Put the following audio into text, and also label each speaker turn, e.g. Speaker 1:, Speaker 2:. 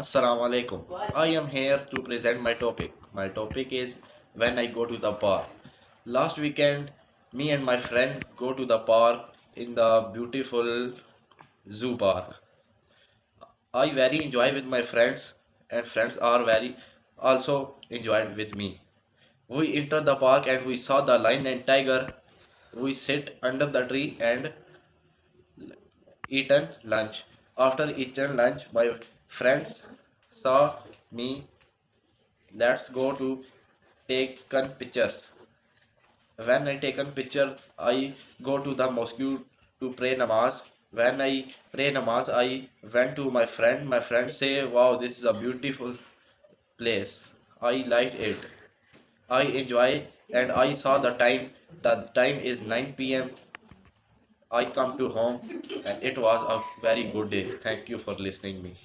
Speaker 1: Assalamu alaikum. I am here to present my topic. My topic is when I go to the park. Last weekend, me and my friend go to the park in the beautiful zoo park. I very enjoy with my friends and friends are very also enjoyed with me. We enter the park and we saw the lion and tiger. We sit under the tree and eaten lunch. After eaten lunch, my friends saw me. Let's go to taken pictures. When I taken picture, I go to the mosque to pray namaz. When I pray namaz, I went to my friend. My friend say, "Wow, this is a beautiful place. I liked it. I enjoy." And I saw the time. The time is 9 p.m. I come to home, and it was a very good day. Thank you for listening me.